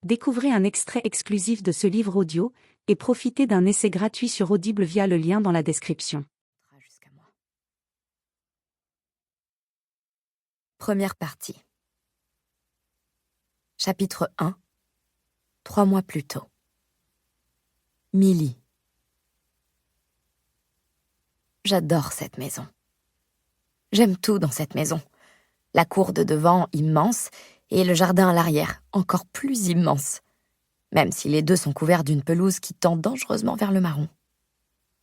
Découvrez un extrait exclusif de ce livre audio et profitez d'un essai gratuit sur Audible via le lien dans la description. Jusqu'à moi. Première partie. Chapitre 1. 3 mois plus tôt. Millie. J'adore cette maison. J'aime tout dans cette maison. La cour de devant, immense, et le jardin à l'arrière, encore plus immense. Même si les deux sont couverts d'une pelouse qui tend dangereusement vers le marron.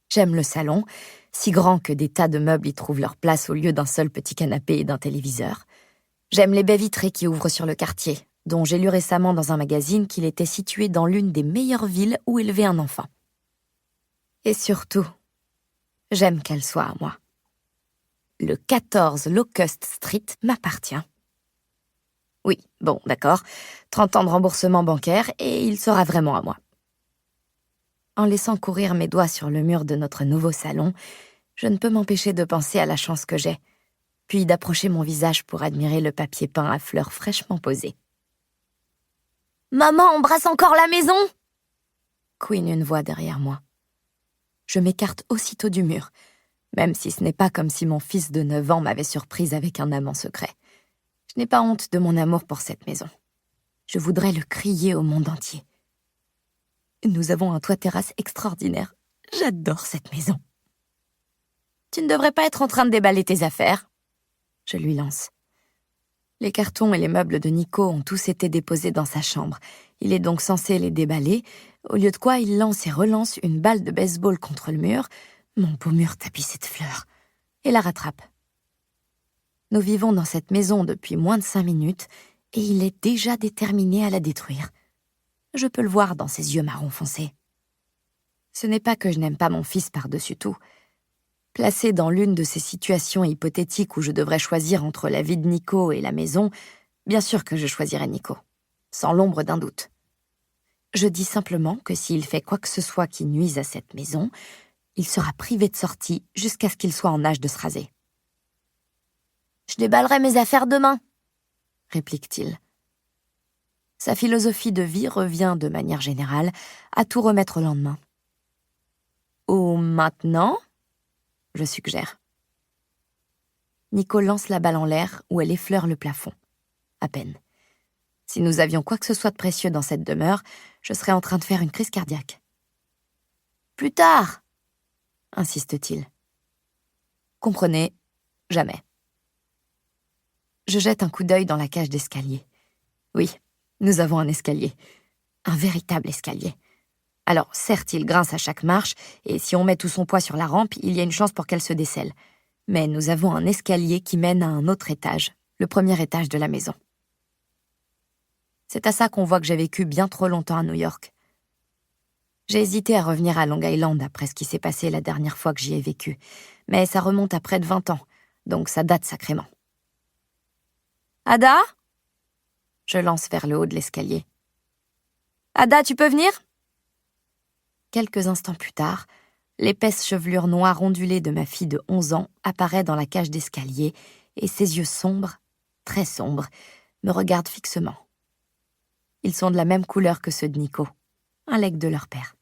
J'aime le salon, si grand que des tas de meubles y trouvent leur place au lieu d'un seul petit canapé et d'un téléviseur. J'aime les baies vitrées qui ouvrent sur le quartier, dont j'ai lu récemment dans un magazine qu'il était situé dans l'une des meilleures villes où élever un enfant. Et surtout, j'aime qu'elle soit à moi. Le 14 Locust Street m'appartient. Oui, bon, d'accord, 30 ans de remboursement bancaire et il sera vraiment à moi. En laissant courir mes doigts sur le mur de notre nouveau salon, je ne peux m'empêcher de penser à la chance que j'ai, puis d'approcher mon visage pour admirer le papier peint à fleurs fraîchement posé. « Maman embrasse encore la maison !» couine une voix derrière moi. Je m'écarte aussitôt du mur, même si ce n'est pas comme si mon fils de 9 ans m'avait surprise avec un amant secret. Je n'ai pas honte de mon amour pour cette maison. Je voudrais le crier au monde entier. Nous avons un toit-terrasse extraordinaire. J'adore cette maison. Tu ne devrais pas être en train de déballer tes affaires. Je lui lance. Les cartons et les meubles de Nico ont tous été déposés dans sa chambre. Il est donc censé les déballer, au lieu de quoi il lance et relance une balle de baseball contre le mur, mon beau mur tapissé de fleurs, et la rattrape. Nous vivons dans cette maison depuis moins de 5 minutes, et il est déjà déterminé à la détruire. Je peux le voir dans ses yeux marron foncé. Ce n'est pas que je n'aime pas mon fils par-dessus tout. Placé dans l'une de ces situations hypothétiques où je devrais choisir entre la vie de Nico et la maison, bien sûr que je choisirais Nico, sans l'ombre d'un doute. Je dis simplement que s'il fait quoi que ce soit qui nuise à cette maison, il sera privé de sortie jusqu'à ce qu'il soit en âge de se raser. « Je déballerai mes affaires demain », réplique-t-il. Sa philosophie de vie revient, de manière générale, à tout remettre au lendemain. « Ou maintenant ?» je suggère. Nico lance la balle en l'air où elle effleure le plafond. À peine. Si nous avions quoi que ce soit de précieux dans cette demeure, je serais en train de faire une crise cardiaque. « Plus tard !» insiste-t-il. Comprenez, jamais. Je jette un coup d'œil dans la cage d'escalier. Oui, nous avons un escalier. Un véritable escalier. Alors, certes, il grince à chaque marche, et si on met tout son poids sur la rampe, il y a une chance pour qu'elle se décèle. Mais nous avons un escalier qui mène à un autre étage, le premier étage de la maison. C'est à ça qu'on voit que j'ai vécu bien trop longtemps à New York. J'ai hésité à revenir à Long Island après ce qui s'est passé la dernière fois que j'y ai vécu, mais ça remonte à près de 20 ans, donc ça date sacrément. « Ada ?» Je lance vers le haut de l'escalier. « Ada, tu peux venir ?» Quelques instants plus tard, l'épaisse chevelure noire ondulée de ma fille de 11 ans apparaît dans la cage d'escalier et ses yeux sombres, très sombres, me regardent fixement. Ils sont de la même couleur que ceux de Nico, un legs de leur père.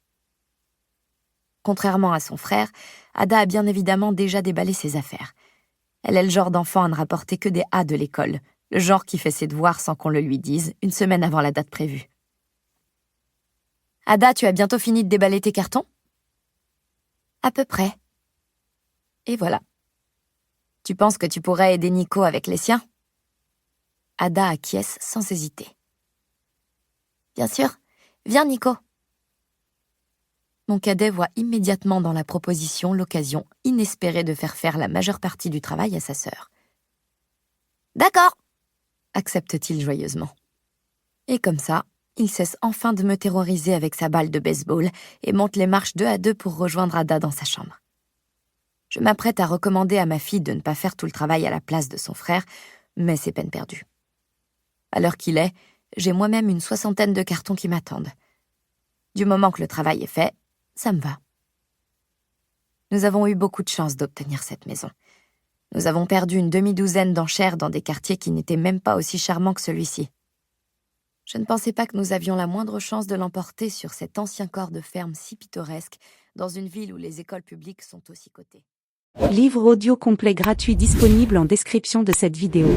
Contrairement à son frère, Ada a bien évidemment déjà déballé ses affaires. Elle est le genre d'enfant à ne rapporter que des A de l'école, le genre qui fait ses devoirs sans qu'on le lui dise, une semaine avant la date prévue. « Ada, tu as bientôt fini de déballer tes cartons ?»« À peu près. » Et voilà. « Tu penses que tu pourrais aider Nico avec les siens ?» Ada acquiesce sans hésiter. « Bien sûr. Viens, Nico. » Mon cadet voit immédiatement dans la proposition l'occasion inespérée de faire la majeure partie du travail à sa sœur. « D'accord !» accepte-t-il joyeusement. Et comme ça, il cesse enfin de me terroriser avec sa balle de baseball et monte les marches 2 à 2 pour rejoindre Ada dans sa chambre. Je m'apprête à recommander à ma fille de ne pas faire tout le travail à la place de son frère, mais c'est peine perdue. À l'heure qu'il est, j'ai moi-même une 60aine de cartons qui m'attendent. Du moment que le travail est fait, ça me va. Nous avons eu beaucoup de chance d'obtenir cette maison. Nous avons perdu une demi-douzaine d'enchères dans des quartiers qui n'étaient même pas aussi charmants que celui-ci. Je ne pensais pas que nous avions la moindre chance de l'emporter sur cet ancien corps de ferme si pittoresque, dans une ville où les écoles publiques sont aussi cotées. Livre audio complet gratuit disponible en description de cette vidéo.